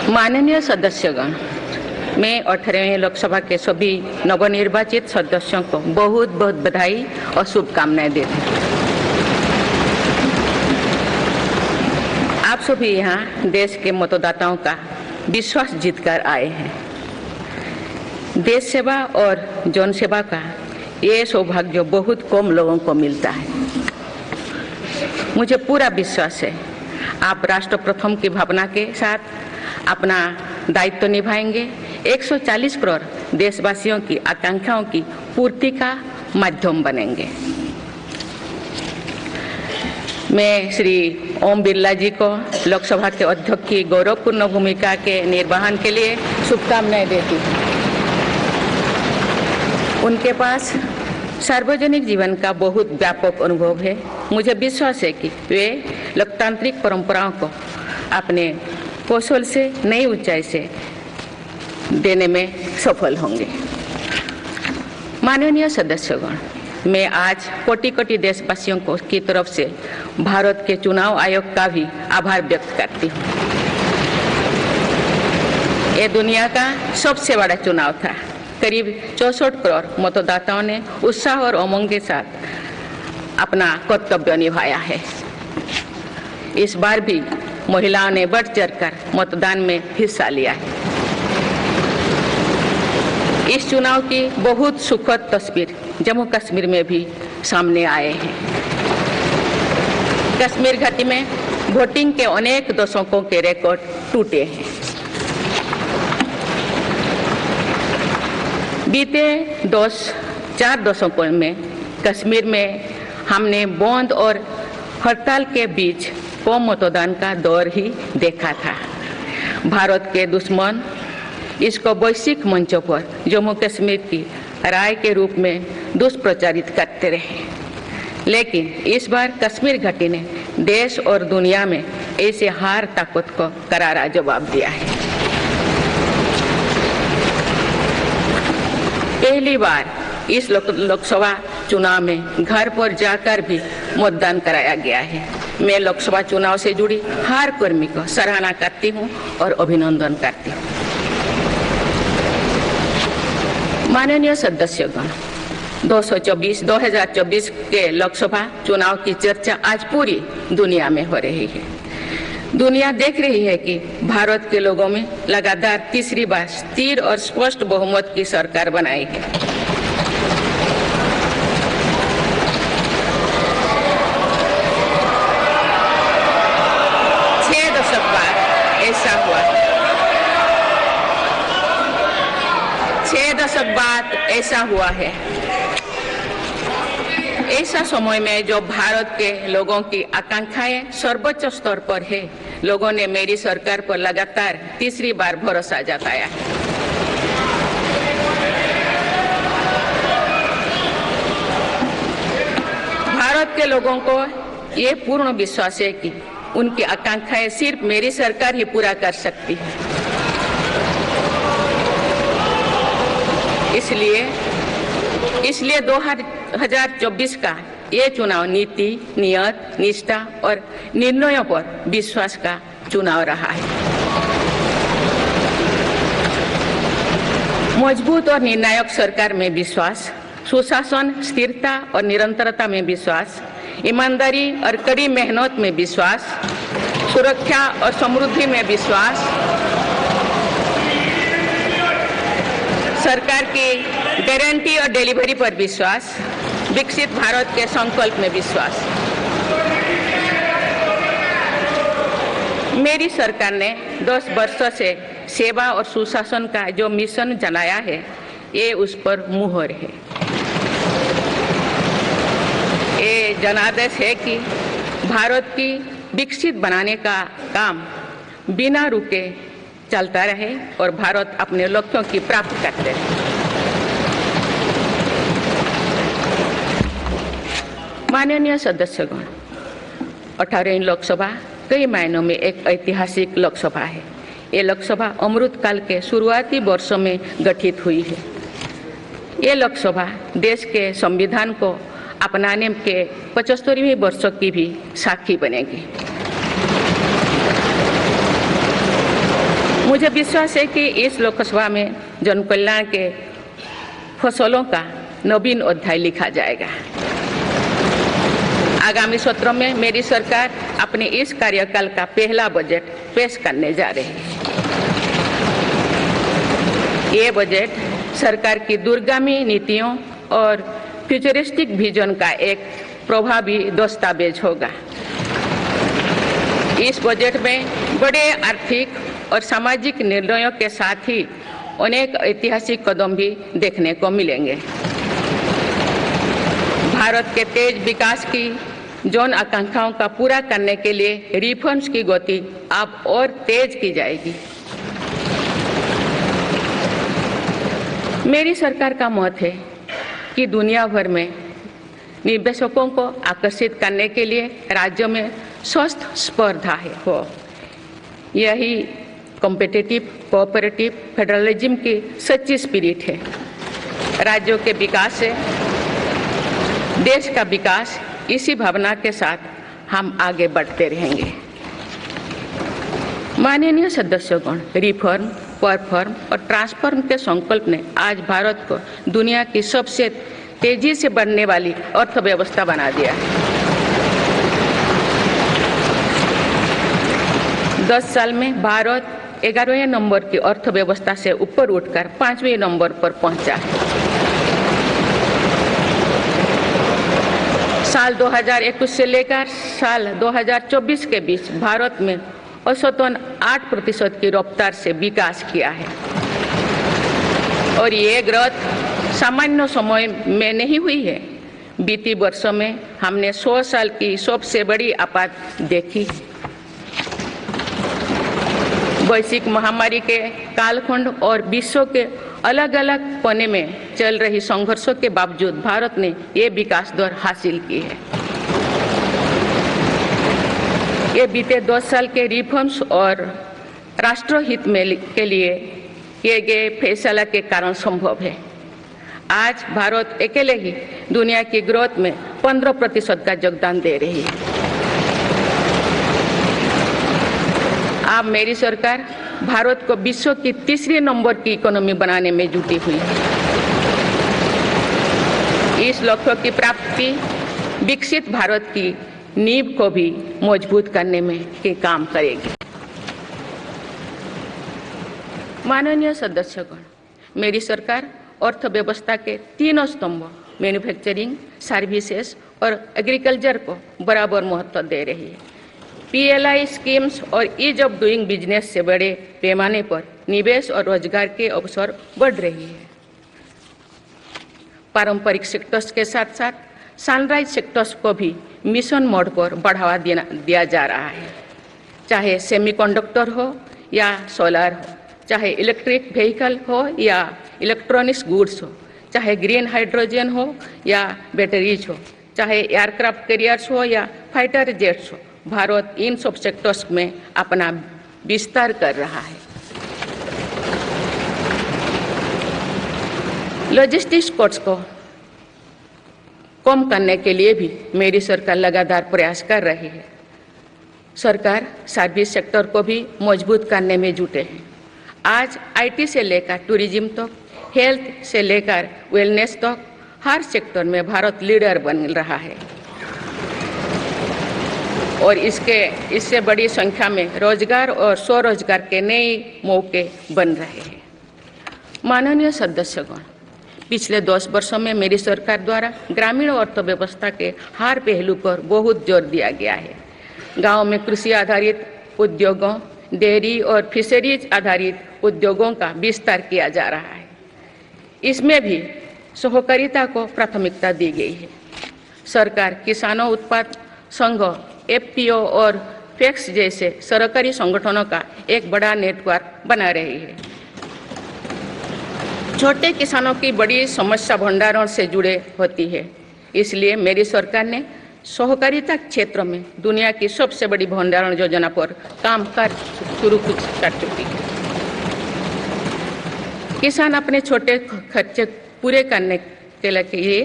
माननीय सदस्यगण, मैं 18वें लोकसभा के सभी नवनिर्वाचित सदस्यों को बहुत बहुत बधाई और शुभकामनाएं देती हूँ। आप सभी यहाँ देश के मतदाताओं का विश्वास जीतकर आए हैं। देश सेवा और जन सेवा का ये सौभाग्य बहुत कम लोगों को मिलता है। मुझे पूरा विश्वास है आप राष्ट्र प्रथम की भावना के साथ अपना दायित्व निभाएंगे, 140 करोड़ देशवासियों की आकांक्षाओं की पूर्ति का माध्यम बनेंगे। मैं श्री ओम बिरला जी को लोकसभा के अध्यक्ष की गौरवपूर्ण भूमिका के निर्वहन के लिए शुभकामनाएं देती हूँ। उनके पास सार्वजनिक जीवन का बहुत व्यापक अनुभव है। मुझे विश्वास है कि वे लोकतांत्रिक परंपराओं को अपने कौशल से नई ऊंचाई से देने में सफल होंगे। माननीय सदस्यगण, मैं आज कोटि कोटि देशवासियों को की तरफ से भारत के चुनाव आयोग का भी आभार व्यक्त करती हूँ। ये दुनिया का सबसे बड़ा चुनाव था। करीब 64 करोड़ मतदाताओं ने उत्साह और उमंग के साथ अपना कर्तव्य निभाया है। इस बार भी महिलाओं ने बढ़ चढ़कर मतदान में हिस्सा लिया है। इस चुनाव की बहुत सुखद तस्वीर जम्मू कश्मीर में भी सामने आए हैं। कश्मीर घाटी में वोटिंग के अनेक दशकों के रिकॉर्ड टूटे हैं। बीते 4 दशकों में कश्मीर में हमने बंद और हड़ताल के बीच कम मतदान का दौर ही देखा था। भारत के दुश्मन इसको वैश्विक मंचों पर जम्मू कश्मीर की राय के रूप में दुष्प्रचारित करते रहे, लेकिन इस बार कश्मीर घाटी ने देश और दुनिया में ऐसे हार ताकत को करारा जवाब दिया है। पहली बार इस लोकसभा चुनाव में घर पर जाकर भी मतदान कराया गया है। मैं लोकसभा चुनाव से जुड़ी हर कर्मी को सराहना करती हूं और अभिनंदन करती हूं। माननीय सदस्यगण, 2024 के लोकसभा चुनाव की चर्चा आज पूरी दुनिया में हो रही है। दुनिया देख रही है कि भारत के लोगों में लगातार तीसरी बार स्थिर और स्पष्ट बहुमत की सरकार बनाई है। छह दशक बाद ऐसा हुआ है। ऐसा समय में जो भारत के लोगों की आकांक्षाएं सर्वोच्च स्तर पर है, लोगों ने मेरी सरकार पर लगातार तीसरी बार भरोसा जताया है। भारत के लोगों को ये पूर्ण विश्वास है कि उनकी आकांक्षाएं सिर्फ मेरी सरकार ही पूरा कर सकती है। इसलिए 2024 का ये चुनाव नीति, नियत, निष्ठा और निर्णयों पर विश्वास का चुनाव रहा है। मजबूत और निर्णायक सरकार में विश्वास, सुशासन, स्थिरता और निरंतरता में विश्वास, ईमानदारी और कड़ी मेहनत में विश्वास, सुरक्षा और समृद्धि में विश्वास, सरकार की गारंटी और डिलीवरी पर विश्वास, विकसित भारत के संकल्प में विश्वास। मेरी सरकार ने 10 वर्षों से सेवा और सुशासन का जो मिशन जनाया है, ये उस पर मुहर है। ये जनादेश है कि भारत की विकसित बनाने का काम बिना रुके चलता रहे और भारत अपने लक्ष्यों की प्राप्ति करते रहे। माननीय सदस्यगण, 18वीं लोकसभा कई मायनों में एक ऐतिहासिक लोकसभा है। ये लोकसभा अमृतकाल के शुरुआती वर्षों में गठित हुई है। ये लोकसभा देश के संविधान को अपनाने के 75वें वर्षों की भी साक्षी बनेगी। मुझे विश्वास है कि इस लोकसभा में जन कल्याण के फसलों का नवीन अध्याय लिखा जाएगा। आगामी सत्र में मेरी सरकार अपने इस कार्यकाल का पहला बजट पेश करने जा रही है। ये बजट सरकार की दूरगामी नीतियों और फ्यूचरिस्टिक विजन का एक प्रभावी दस्तावेज होगा। इस बजट में बड़े आर्थिक और सामाजिक निर्णयों के साथ ही अनेक ऐतिहासिक कदम भी देखने को मिलेंगे। भारत के तेज विकास की जन आकांक्षाओं का पूरा करने के लिए रिफॉर्म्स की गति अब और तेज की जाएगी। मेरी सरकार का मत है कि दुनिया भर में निवेशकों को आकर्षित करने के लिए राज्यों में स्वस्थ स्पर्धा हो। यही कॉम्पिटिटिव कोऑपरेटिव फेडरलिज्म की सच्ची स्पिरिट है। राज्यों के विकास से देश का विकास, इसी भावना के साथ हम आगे बढ़ते रहेंगे। माननीय सदस्यगण, रिफॉर्म, परफॉर्म और ट्रांसफॉर्म के संकल्प ने आज भारत को दुनिया की सबसे तेजी से बढ़ने वाली अर्थव्यवस्था बना दिया है। 10 साल में भारत 11वें नंबर की अर्थव्यवस्था से ऊपर उठकर 5वें नंबर पर पहुंचा है। साल 2021 से लेकर साल 2024 के बीच भारत में औसतन 8% की रफ्तार से विकास किया है और ये ग्रोथ सामान्य समय में नहीं हुई है। बीती वर्षों में हमने 100 साल की सबसे बड़ी आपात देखी। वैश्विक महामारी के कालखंड और विश्व के अलग अलग कोने में चल रही संघर्षों के बावजूद भारत ने ये विकास दर हासिल की है। ये बीते 10 साल के रिफॉर्म्स और राष्ट्रहित में के लिए किए गए फैसला के कारण संभव है। आज भारत अकेले ही दुनिया की ग्रोथ में 15% का योगदान दे रही है। अब मेरी सरकार भारत को विश्व की तीसरे नंबर की इकोनॉमी बनाने में जुटी हुई है। इस लक्ष्य की प्राप्ति विकसित भारत की नींव को भी मजबूत करने में काम करेगी। माननीय सदस्यगण, मेरी सरकार अर्थव्यवस्था के तीनों स्तंभ मैन्युफैक्चरिंग, सर्विसेज और एग्रीकल्चर को बराबर महत्व दे रही है। PLI स्कीम्स और ईज ऑफ डूइंग बिजनेस से बड़े पैमाने पर निवेश और रोजगार के अवसर बढ़ रही है। पारंपरिक सेक्टर्स के साथ साथ सनराइज सेक्टर्स को भी मिशन मोड पर बढ़ावा दिया जा रहा है। चाहे सेमीकंडक्टर हो या सोलर हो, चाहे इलेक्ट्रिक व्हीकल हो या इलेक्ट्रॉनिक्स गुड्स हो, चाहे ग्रीन हाइड्रोजन हो या बैटरीज हो, चाहे एयरक्राफ्ट कैरियर्स हो या फाइटर जेट्स हो, भारत इन सब सेक्टर्स में अपना विस्तार कर रहा है। लॉजिस्टिक्स कॉस्ट को कम करने के लिए भी मेरी सरकार लगातार प्रयास कर रही है। सरकार सर्विस सेक्टर को भी मजबूत करने में जुटे हैं। आज IT से लेकर टूरिज्म तक, हेल्थ से लेकर वेलनेस तक हर सेक्टर में भारत लीडर बन रहा है और इससे बड़ी संख्या में रोजगार और स्वरोजगार के नए मौके बन रहे हैं। माननीय सदस्यगण, पिछले 10 वर्षों में मेरी सरकार द्वारा ग्रामीण अर्थव्यवस्था के हर पहलू पर बहुत जोर दिया गया है। गांव में कृषि आधारित उद्योगों, डेयरी और फिशरीज आधारित उद्योगों का विस्तार किया जा रहा है। इसमें भी सहकारिता को प्राथमिकता दी गई है। सरकार किसानों उत्पाद संघ, FPO और FACTS जैसे सरकारी संगठनों का एक बड़ा नेटवर्क बना रही है। छोटे किसानों की बड़ी समस्या भंडारण से जुड़े होती है, इसलिए मेरी सरकार ने सहकारिता क्षेत्र में दुनिया की सबसे बड़ी भंडारण योजना पर काम शुरू कर चुकी है। किसान अपने छोटे खर्चे पूरे करने के लिए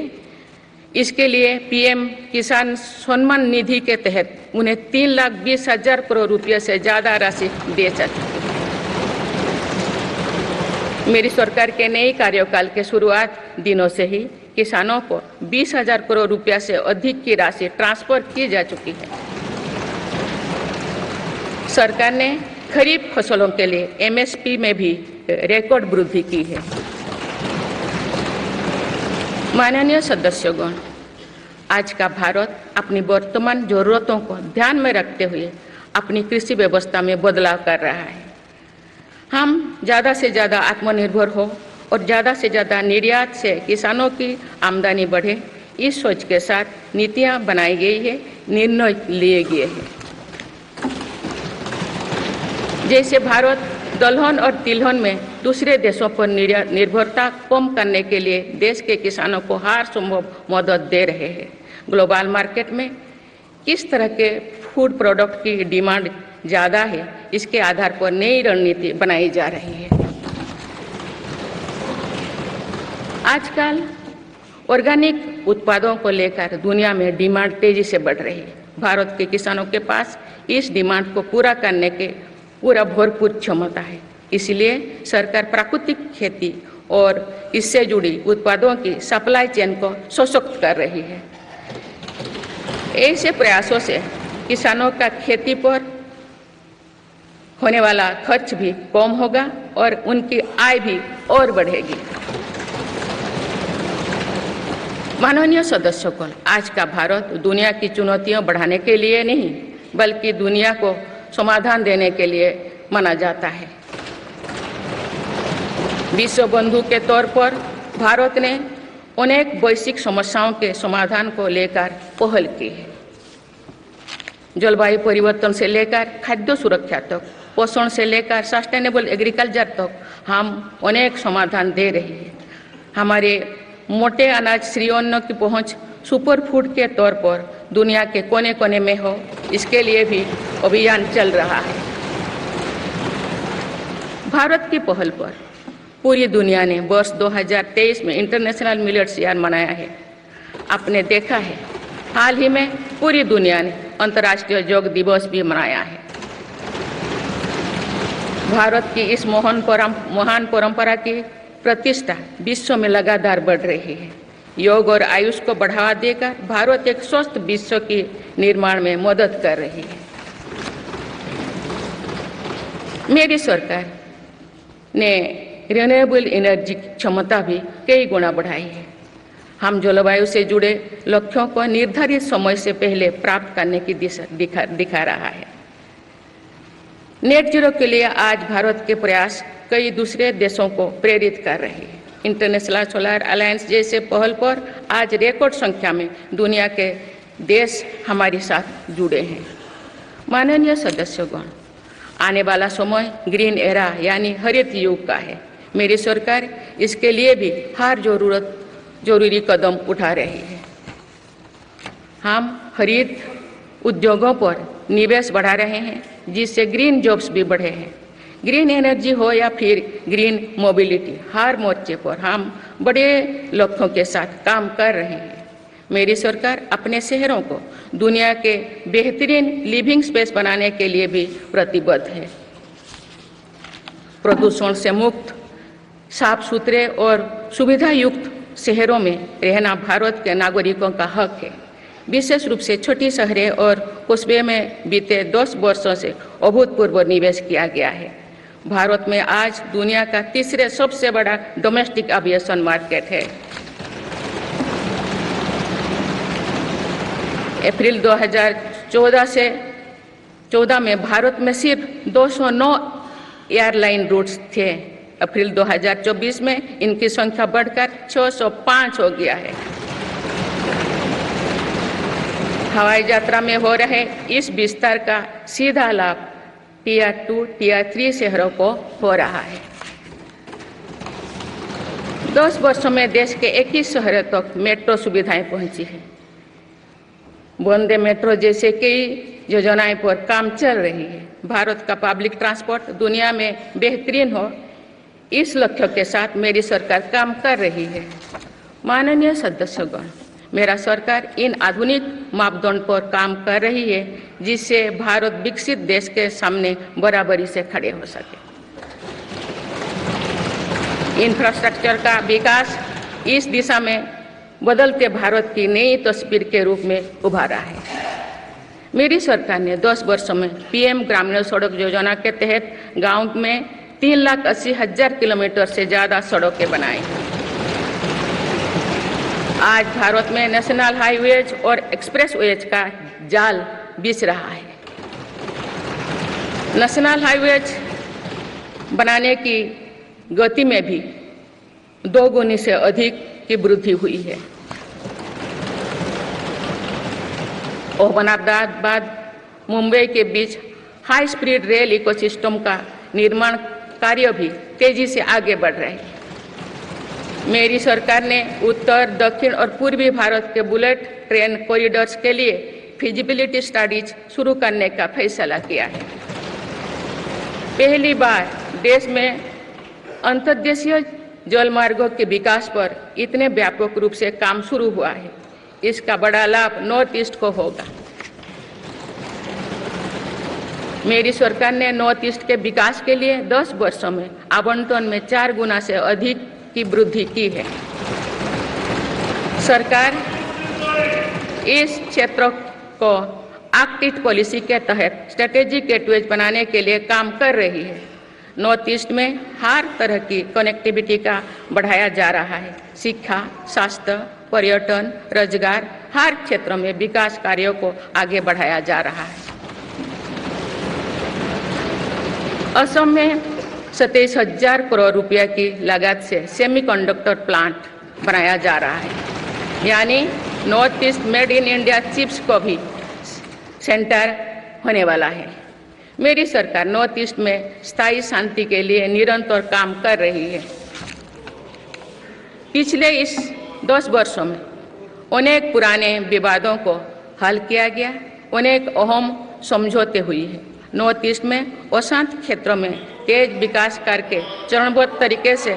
इसके लिए PM किसान सम्मान निधि के तहत उन्हें 3,20,000 करोड़ रुपये से ज़्यादा राशि दे सकते हैं। मेरी सरकार के नए कार्यकाल के शुरुआत दिनों से ही किसानों को 20,000 करोड़ रुपया से अधिक की राशि ट्रांसफर की जा चुकी है। सरकार ने खरीफ फसलों के लिए एमएसपी में भी रिकॉर्ड वृद्धि की है। माननीय सदस्यगण, आज का भारत अपनी वर्तमान जरूरतों को ध्यान में रखते हुए अपनी कृषि व्यवस्था में बदलाव कर रहा है। हम ज़्यादा से ज़्यादा आत्मनिर्भर हो और ज़्यादा से ज़्यादा निर्यात से किसानों की आमदनी बढ़े, इस सोच के साथ नीतियाँ बनाई गई है, निर्णय लिए गए हैं। जैसे भारत दलहन और तिलहन में दूसरे देशों पर निर्भरता कम करने के लिए देश के किसानों को हर संभव मदद दे रहे हैं। ग्लोबल मार्केट में किस तरह के फूड प्रोडक्ट की डिमांड ज़्यादा है, इसके आधार पर नई रणनीति बनाई जा रही है। आजकल ऑर्गेनिक उत्पादों को लेकर दुनिया में डिमांड तेजी से बढ़ रही है। भारत के किसानों के पास इस डिमांड को पूरा करने के पूरा भरपूर क्षमता है। इसलिए सरकार प्राकृतिक खेती और इससे जुड़ी उत्पादों की सप्लाई चेन को सशक्त कर रही है। ऐसे प्रयासों से किसानों का खेती पर होने वाला खर्च भी कम होगा और उनकी आय भी और बढ़ेगी। माननीय सदस्यगण, आज का भारत दुनिया की चुनौतियां बढ़ाने के लिए नहीं बल्कि दुनिया को समाधान देने के लिए माना जाता है। विश्व बंधु के तौर पर भारत ने अनेक वैश्विक समस्याओं के समाधान को लेकर पहल की है। जलवायु परिवर्तन से लेकर खाद्य सुरक्षा तक, पोषण से लेकर सस्टेनेबल एग्रीकल्चर तक हम अनेक समाधान दे रहे हैं। हमारे मोटे अनाज श्री अन्न की पहुंच सुपर फूड के तौर पर दुनिया के कोने कोने में हो, इसके लिए भी अभियान चल रहा है। भारत की पहल पर पूरी दुनिया ने वर्ष 2023 में इंटरनेशनल मिलेट्स ईयर मनाया है। आपने देखा है, हाल ही में पूरी दुनिया ने अंतर्राष्ट्रीय योग दिवस भी मनाया है। भारत की इस महान परंपरा की प्रतिष्ठा विश्व में लगातार बढ़ रही है। योग और आयुष को बढ़ावा देकर भारत एक स्वस्थ विश्व के निर्माण में मदद कर रही है। मेरी सरकार ने रिन्यूएबल एनर्जी क्षमता भी कई गुना बढ़ाई है। हम जलवायु से जुड़े लक्ष्यों को निर्धारित समय से पहले प्राप्त करने की दिशा दिखा रहा है। नेट जीरो के लिए आज भारत के प्रयास कई दूसरे देशों को प्रेरित कर रहे हैं। इंटरनेशनल सोलर अलायंस जैसे पहल पर आज रिकॉर्ड संख्या में दुनिया के देश हमारे साथ जुड़े हैं। माननीय सदस्यगण, आने वाला समय ग्रीन एरा यानी हरित युग का है। मेरी सरकार इसके लिए भी हर जरूरी कदम उठा रही है। हम हरित उद्योगों पर निवेश बढ़ा रहे हैं, जिससे ग्रीन जॉब्स भी बढ़े हैं। ग्रीन एनर्जी हो या फिर ग्रीन मोबिलिटी, हर मोर्चे पर हम बड़े लक्ष्यों के साथ काम कर रहे हैं। मेरी सरकार अपने शहरों को दुनिया के बेहतरीन लिविंग स्पेस बनाने के लिए भी प्रतिबद्ध है। प्रदूषण से मुक्त, साफ सुथरे और सुविधा युक्त शहरों में रहना भारत के नागरिकों का हक है। विशेष रूप से छोटी शहरें और कस्बे में बीते 10 वर्षों से अभूतपूर्व निवेश किया गया है। भारत में आज दुनिया का तीसरे सबसे बड़ा डोमेस्टिक एविएशन मार्केट है। अप्रैल 2014 में भारत में सिर्फ 209 एयरलाइन रूट्स थे। अप्रैल 2024 में इनकी संख्या बढ़कर 605 हो गया है। हवाई यात्रा में हो रहे इस विस्तार का सीधा लाभ टियर 2, टियर 3 शहरों को हो रहा है। 10 वर्षों में देश के 21 शहरों तक मेट्रो सुविधाएं पहुंची है। वंदे मेट्रो जैसे कई योजनाएं पर काम चल रही है। भारत का पब्लिक ट्रांसपोर्ट दुनिया में बेहतरीन हो, इस लक्ष्य के साथ मेरी सरकार काम कर रही है। माननीय सदस्यगण, मेरा सरकार इन आधुनिक मापदंड पर काम कर रही है, जिससे भारत विकसित देश के सामने बराबरी से खड़े हो सके। इंफ्रास्ट्रक्चर का विकास इस दिशा में बदलते भारत की नई तस्वीर के रूप में उभारा है। मेरी सरकार ने 10 वर्षों में पीएम ग्रामीण सड़क योजना के तहत गांव में 3,80,000 किलोमीटर से ज़्यादा सड़कें बनाई। आज भारत में नेशनल हाईवेज और एक्सप्रेसवेज का जाल बिछ रहा है। नेशनल हाईवेज बनाने की गति में भी 2 गुनी से अधिक की वृद्धि हुई है। अहमदाबाद मुंबई के बीच हाई स्पीड रेल इकोसिस्टम का निर्माण कार्य भी तेजी से आगे बढ़ रहे हैं। मेरी सरकार ने उत्तर, दक्षिण और पूर्वी भारत के बुलेट ट्रेन कॉरिडोर्स के लिए फिजिबिलिटी स्टडीज शुरू करने का फैसला किया है। पहली बार देश में अंतर्देशीय जल मार्गों के विकास पर इतने व्यापक रूप से काम शुरू हुआ है। इसका बड़ा लाभ नॉर्थ ईस्ट को होगा। मेरी सरकार ने नॉर्थ ईस्ट के विकास के लिए 10 वर्षों में आवंटन में 4 गुना से अधिक की वृद्धि की है। सरकार इस क्षेत्र को एक्ट ईस्ट पॉलिसी के तहत स्ट्रेटेजिक गेटवेज बनाने के लिए काम कर रही है। नॉर्थ ईस्ट में हर तरह की कनेक्टिविटी का बढ़ाया जा रहा है। शिक्षा, स्वास्थ्य, पर्यटन, रोजगार, हर क्षेत्र में विकास कार्यों को आगे बढ़ाया जा रहा है। असम में 27,000 करोड़ रुपया की लागत से सेमीकंडक्टर प्लांट बनाया जा रहा है। यानी north east made in India chips को भी सेंटर होने वाला है। मेरी सरकार नॉर्थ ईस्ट में स्थायी शांति के लिए निरंतर काम कर रही है। पिछले इस 10 वर्षों में अनेक पुराने विवादों को हल किया गया, अनेक अहम समझौते हुए हैं। नॉर्थ ईस्ट में अशांत क्षेत्रों में तेज विकास करके चरणबद्ध तरीके से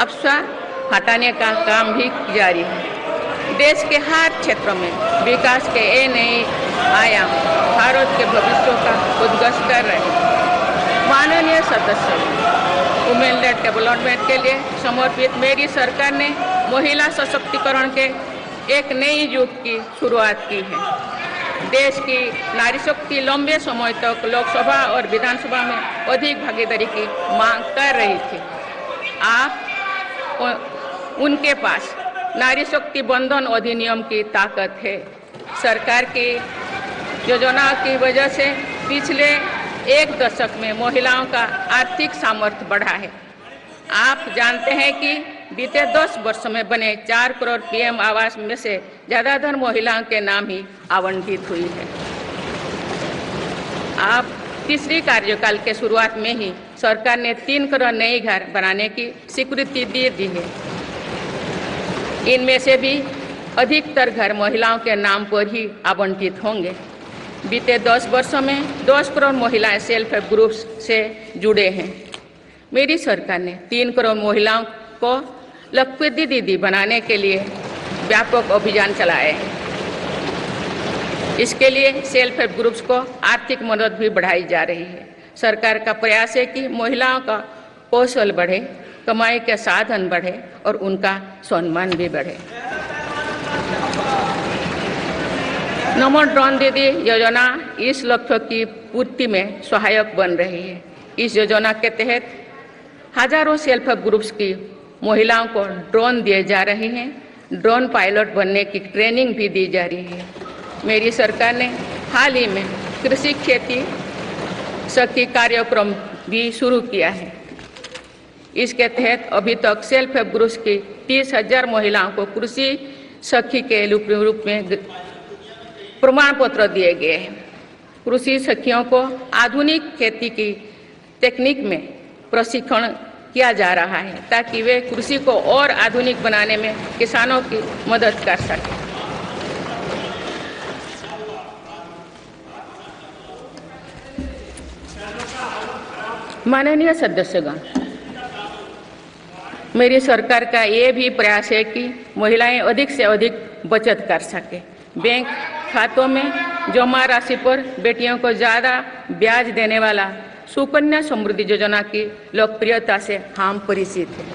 अफवाह हटाने का काम भी जारी है। देश के हर क्षेत्रों में विकास के नए आयाम भारत के भविष्य का उद्घोष कर रहे हैं। माननीय सदस्य, वुमेन लेड डेवलपमेंट के लिए समर्पित मेरी सरकार ने महिला सशक्तिकरण के एक नई युग की शुरुआत की है। देश की नारी शक्ति लंबे समय तक लोकसभा और विधानसभा में अधिक भागीदारी की मांग कर रही थी। आप उनके पास नारी शक्ति बंधन अधिनियम की ताकत है। सरकार की योजनाओं की वजह से पिछले 1 दशक में महिलाओं का आर्थिक सामर्थ्य बढ़ा है। आप जानते हैं कि बीते 10 वर्षों में बने 4 करोड़ पीएम आवास में से ज्यादातर महिलाओं के नाम ही आवंटित हुई है। आप तीसरी कार्यकाल के शुरुआत में ही सरकार ने 3 करोड़ नए घर बनाने की स्वीकृति दे दी है। इनमें से भी अधिकतर घर महिलाओं के नाम पर ही आवंटित होंगे। बीते 10 वर्षों में 10 करोड़ महिलाएं सेल्फ हेल्प ग्रुप्स से जुड़े हैं। मेरी सरकार ने 3 करोड़ महिलाओं को लखपति दीदी बनाने के लिए व्यापक अभियान चलाए हैं। इसके लिए सेल्फ हेल्प ग्रुप्स को आर्थिक मदद भी बढ़ाई जा रही है। सरकार का प्रयास है कि महिलाओं का कौशल बढ़े, कमाई के साधन बढ़े और उनका सम्मान भी बढ़े। नमो ड्रोन दीदी योजना इस लक्ष्य की पूर्ति में सहायक बन रही है। इस योजना के तहत हजारों सेल्फ हेल्प ग्रुप्स की महिलाओं को ड्रोन दिए जा रहे हैं। ड्रोन पायलट बनने की ट्रेनिंग भी दी जा रही है। मेरी सरकार ने हाल ही में कृषि खेती सखी कार्यक्रम भी शुरू किया है। इसके तहत अभी तक सेल्फ हेल्प ग्रुप्स की 30,000 महिलाओं को कृषि सखी के रूप में प्रमाण पत्र दिए गए हैं। कृषि सखियों को आधुनिक खेती की तकनीक में प्रशिक्षण किया जा रहा है ताकि वे कृषि को और आधुनिक बनाने में किसानों की मदद कर सकें। माननीय सदस्यगण, मेरी सरकार का ये भी प्रयास है कि महिलाएं अधिक से अधिक बचत कर सकें। बैंक खातों में जमा राशि पर बेटियों को ज़्यादा ब्याज देने वाला सुकन्या समृद्धि योजना की लोकप्रियता से हम परिचित हैं।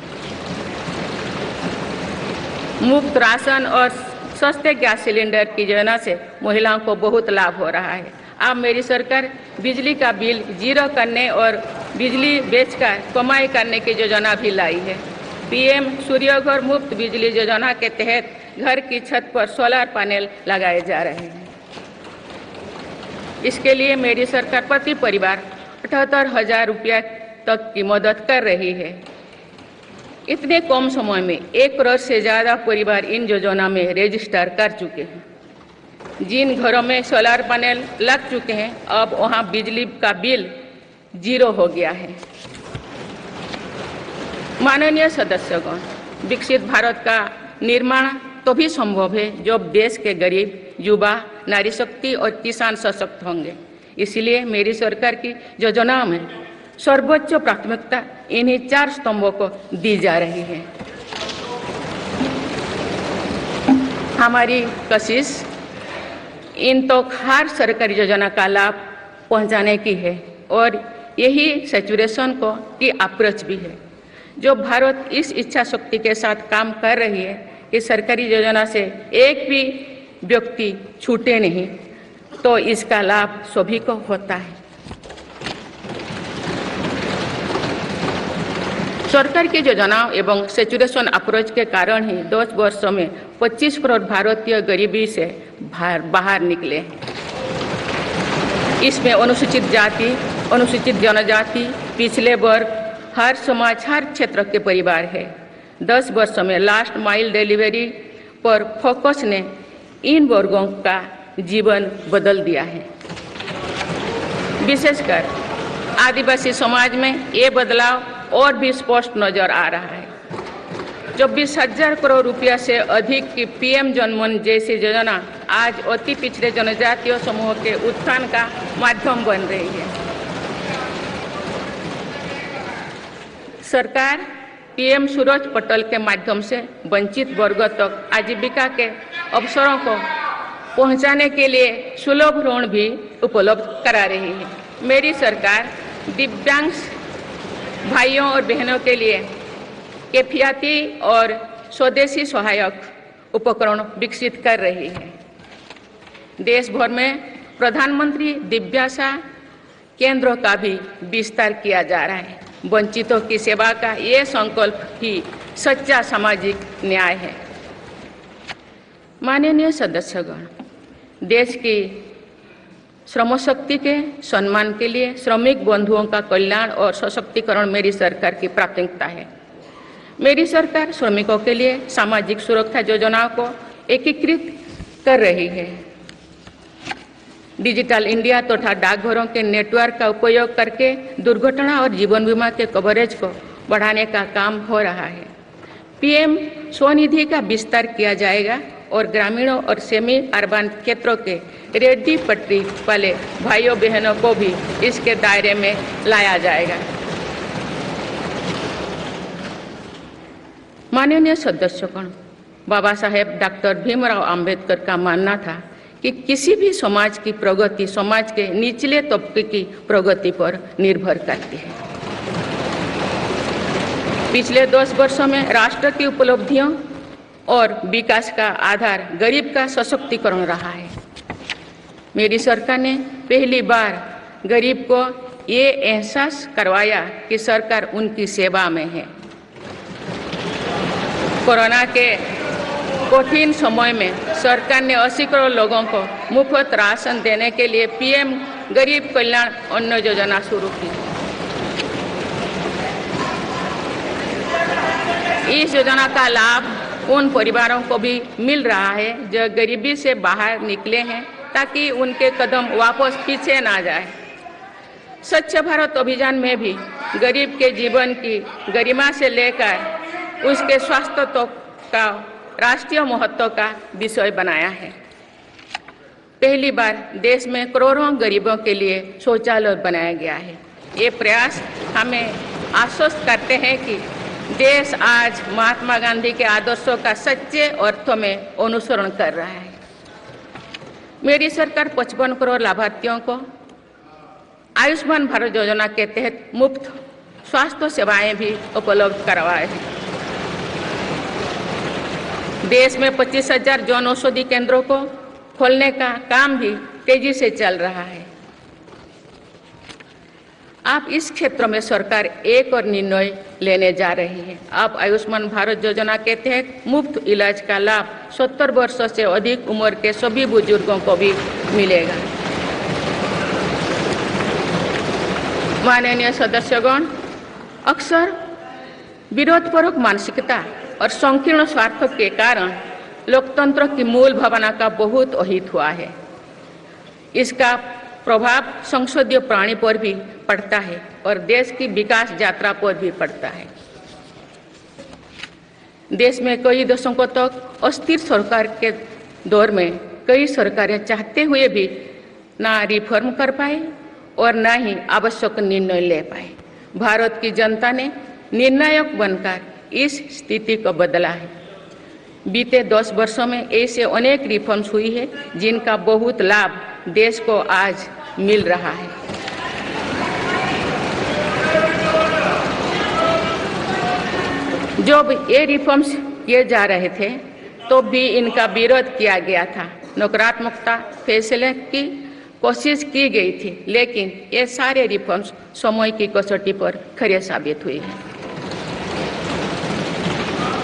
मुफ्त राशन और सस्ते गैस सिलेंडर की योजना से महिलाओं को बहुत लाभ हो रहा है। अब मेरी सरकार बिजली का बिल जीरो करने और बिजली बेचकर कमाई करने की योजना भी लाई है। पीएम सूर्यघर मुफ्त बिजली योजना के तहत घर की छत पर सोलर पैनल लगाए जा रहे हैं। इसके लिए मेरी सरकार प्रति परिवार 78,000 रुपया तक की मदद कर रही है। इतने कम समय में 1 करोड़ से ज़्यादा परिवार इन योजना में रजिस्टर कर चुके हैं। जिन घरों में सोलर पैनल लग चुके हैं, अब वहां बिजली का बिल जीरो हो गया है। माननीय सदस्यगण, विकसित भारत का निर्माण तभी संभव है जब देश के गरीब, युवा, नारी शक्ति और किसान सशक्त होंगे। इसलिए मेरी सरकार की योजनाओं में सर्वोच्च प्राथमिकता इन्हीं 4 स्तंभों को दी जा रही है। हमारी कोशिश इन तो हर सरकारी योजना का लाभ पहुंचाने की है और यही सैचुरेशन को की अप्रोच भी है। जो भारत इस इच्छा शक्ति के साथ काम कर रही है कि सरकारी योजना से एक भी व्यक्ति छूटे नहीं, तो इसका लाभ सभी को होता है। सरकार की योजनाओं एवं सैचुरेशन अप्रोच के कारण ही 10 वर्षों में 25 करोड़ भारतीय गरीबी से बाहर निकले। इसमें अनुसूचित जाति, अनुसूचित जनजाति, पिछले वर्ग, हर समाज, हर क्षेत्र के परिवार है। 10 वर्षों में लास्ट माइल डिलीवरी पर फोकस ने इन वर्गों का जीवन बदल दिया है। विशेषकर आदिवासी समाज में ये बदलाव और भी स्पष्ट नजर आ रहा है। 24,000 करोड़ रुपया से अधिक की पीएम जनमन जैसी योजना आज अति पिछड़े जनजातीय समूह के उत्थान का माध्यम बन रही है। सरकार पीएम सूरज पटल के माध्यम से वंचित वर्गों तक आजीविका के अवसरों को पहुंचाने के लिए सुलभ ऋण भी उपलब्ध करा रही है। मेरी सरकार दिव्यांग भाइयों और बहनों के लिए किफायती और स्वदेशी सहायक उपकरण विकसित कर रही है। देश भर में प्रधानमंत्री दिव्याशा केंद्रों का भी विस्तार किया जा रहा है। वंचितों की सेवा का ये संकल्प ही सच्चा सामाजिक न्याय है। माननीय सदस्यगण, देश की श्रम शक्ति के सम्मान के लिए श्रमिक बंधुओं का कल्याण और सशक्तिकरण मेरी सरकार की प्राथमिकता है। मेरी सरकार श्रमिकों के लिए सामाजिक सुरक्षा योजनाओं को एकीकृत कर रही है। डिजिटल इंडिया तथा डाकघरों के नेटवर्क का उपयोग करके दुर्घटना और जीवन बीमा के कवरेज को बढ़ाने का काम हो रहा है। पीएम स्वनिधि का विस्तार किया जाएगा और ग्रामीणों और सेमी अर्बन क्षेत्रों के रेहड़ी पटरी वाले भाइयों बहनों को भी इसके दायरे में लाया जाएगा। माननीय सदस्यगण, बाबा साहेब डॉक्टर भीमराव अंबेडकर का मानना था कि किसी भी समाज की प्रगति समाज के निचले तबके की प्रगति पर निर्भर करती है। पिछले 10 वर्षों में राष्ट्र की उपलब्धियों और विकास का आधार गरीब का सशक्तिकरण रहा है। मेरी सरकार ने पहली बार गरीब को ये एहसास करवाया कि सरकार उनकी सेवा में है। कोरोना के कठिन समय में सरकार ने 80 करोड़ लोगों को मुफ्त राशन देने के लिए पीएम गरीब कल्याण अन्न योजना शुरू की। इस योजना का लाभ उन परिवारों को भी मिल रहा है जो गरीबी से बाहर निकले हैं, ताकि उनके कदम वापस पीछे ना जाए। स्वच्छ भारत अभियान में भी गरीब के जीवन की गरिमा से लेकर उसके स्वास्थ्य तक का राष्ट्रीय महत्व का विषय बनाया है। पहली बार देश में करोड़ों गरीबों के लिए शौचालय बनाया गया है। ये प्रयास हमें आश्वस्त करते हैं कि देश आज महात्मा गांधी के आदर्शों का सच्चे अर्थों में अनुसरण कर रहा है। मेरी सरकार 55 करोड़ लाभार्थियों को आयुष्मान भारत योजना के तहत मुफ्त स्वास्थ्य सेवाएं भी उपलब्ध करवाए हैं। देश में 25,000 जन औषधि केंद्रों को खोलने का काम भी तेजी से चल रहा है। आप इस क्षेत्र में सरकार एक और निर्णय लेने जा रही है। आप आयुष्मान भारत योजना के तहत मुफ्त इलाज का लाभ 70 वर्ष से अधिक उम्र के सभी बुजुर्गों को भी मिलेगा। माननीय सदस्यगण, अक्सर विरोधपूर्वक मानसिकता और संकीर्ण स्वार्थ के कारण लोकतंत्र की मूल भावना का बहुत अहित हुआ है। इसका प्रभाव संसदीय प्रणाली पर भी पड़ता है और देश की विकास यात्रा पर भी पड़ता है। देश में कई दशकों तक अस्थिर सरकार के दौर में कई सरकारें चाहते हुए भी ना रिफॉर्म कर पाए और ना ही आवश्यक निर्णय ले पाए। भारत की जनता ने निर्णायक बनकर इस स्थिति को बदला है। बीते 10 वर्षों में ऐसे अनेक रिफॉर्म्स हुई है जिनका बहुत लाभ देश को आज मिल रहा है। जब ये रिफॉर्म्स किए जा रहे थे तो भी इनका विरोध किया गया था। नकारात्मकता फैसले की कोशिश की गई थी, लेकिन ये सारे रिफॉर्म्स समय की कसौटी पर खरे साबित हुए हैं।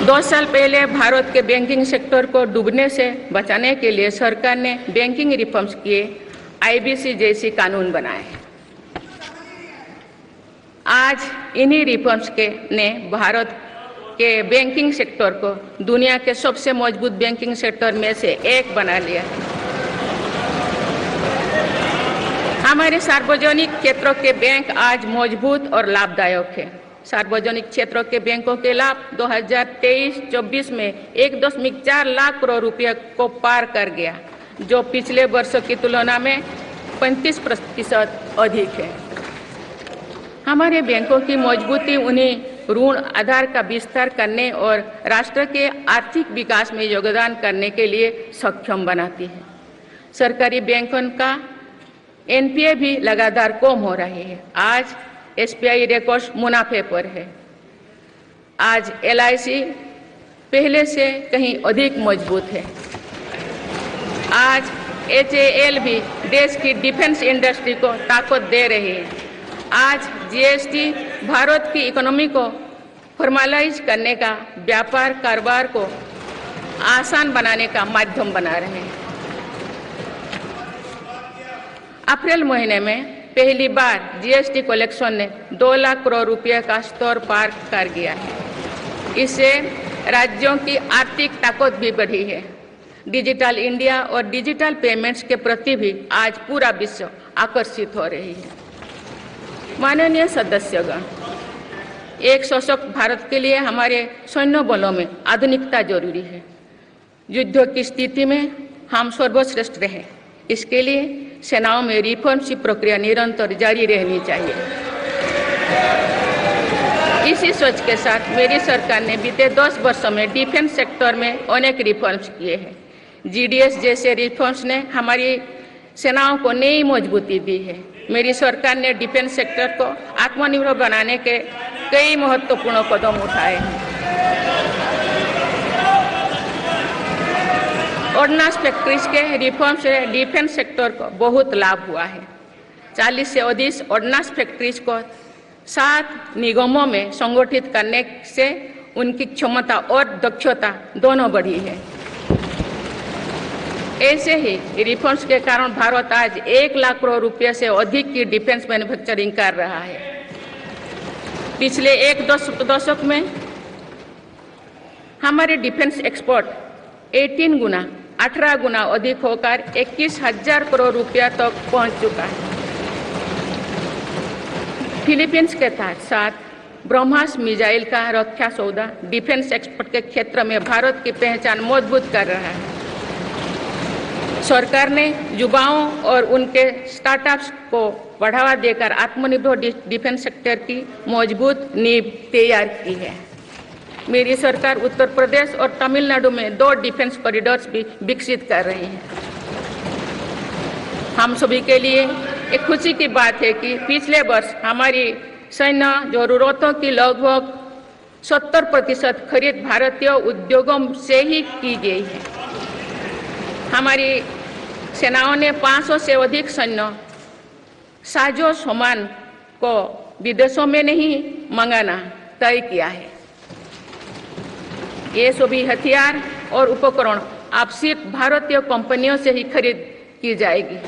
2 साल पहले भारत के बैंकिंग सेक्टर को डूबने से बचाने के लिए सरकार ने बैंकिंग रिफॉर्म्स किए, आईबीसी जैसी कानून बनाए। आज इन्हीं रिफॉर्म्स ने भारत के बैंकिंग सेक्टर को दुनिया के सबसे मजबूत बैंकिंग सेक्टर में से एक बना लिया है। हमारे सार्वजनिक क्षेत्रों के बैंक आज मजबूत और लाभदायक है। सार्वजनिक क्षेत्रों के बैंकों के लाभ 2023-24 में 1.4 लाख करोड़ रुपये को पार कर गया, जो पिछले वर्षों की तुलना में 35% अधिक है। हमारे बैंकों की मजबूती उन्हें ऋण आधार का विस्तार करने और राष्ट्र के आर्थिक विकास में योगदान करने के लिए सक्षम बनाती है। सरकारी बैंकों का एनपीए भी लगातार कम हो रही है। आज एसबीआई रिकॉर्ड मुनाफे पर है। आज एलआईसी पहले से कहीं अधिक मजबूत है। आज एचएएल भी देश की डिफेंस इंडस्ट्री को ताकत दे रही है। आज जीएसटी भारत की इकोनॉमी को फॉर्मलाइज करने का, व्यापार कारोबार को आसान बनाने का माध्यम बना रहे हैं। अप्रैल महीने में पहली बार जीएसटी कलेक्शन ने 2 लाख करोड़ रुपए का स्तर पार कर गया है। इससे राज्यों की आर्थिक ताकत भी बढ़ी है। डिजिटल इंडिया और डिजिटल पेमेंट्स के प्रति भी आज पूरा विश्व आकर्षित हो रही है। माननीय सदस्यगण, एक सशक्त भारत के लिए हमारे सैन्य बलों में आधुनिकता जरूरी है। युद्ध की स्थिति में हम सर्वश्रेष्ठ रहें, इसके लिए सेनाओं में रिफॉर्म्स की प्रक्रिया निरंतर जारी रहनी चाहिए। इसी सोच के साथ मेरी सरकार ने बीते 10 वर्षों में डिफेंस सेक्टर में अनेक रिफॉर्म्स किए हैं। जीडीएस जैसे रिफॉर्म्स ने हमारी सेनाओं को नई मजबूती दी है। मेरी सरकार ने डिफेंस सेक्टर को आत्मनिर्भर बनाने के कई महत्वपूर्ण कदम उठाए हैं। ऑर्डिनेंस फैक्ट्रीज के रिफॉर्म से डिफेंस सेक्टर को बहुत लाभ हुआ है। 40 से अधिक ऑर्डिनेंस फैक्ट्रीज को 7 निगमों में संगठित करने से उनकी क्षमता और दक्षता दोनों बढ़ी है। ऐसे ही रिफॉर्म्स के कारण भारत आज 1 लाख करोड़ रुपये से अधिक की डिफेंस मैन्युफैक्चरिंग कर रहा है। पिछले एक दशक में हमारे डिफेंस एक्सपोर्ट 18 गुना अधिक होकर 21,000 करोड़ रुपया तक पहुंच चुका है। फिलीपींस के साथ ब्रह्मास मिसाइल का रक्षा सौदा डिफेंस एक्सपोर्ट के क्षेत्र में भारत की पहचान मजबूत कर रहा है। सरकार ने युवाओं और उनके स्टार्टअप्स को बढ़ावा देकर आत्मनिर्भर डिफेंस सेक्टर की मजबूत नींव तैयार की है। मेरी सरकार उत्तर प्रदेश और तमिलनाडु में 2 डिफेंस कॉरिडोर्स भी विकसित कर रही है। हम सभी के लिए एक खुशी की बात है कि पिछले वर्ष हमारी सैन्य जरूरतों की लगभग 70% खरीद भारतीय उद्योगों से ही की गई है। हमारी सेनाओं ने 500 से अधिक सैन्य साजो सामान को विदेशों में नहीं मंगाना तय किया है। ये सभी हथियार और उपकरण अब सिर्फ भारतीय कंपनियों से ही खरीद की जाएगी।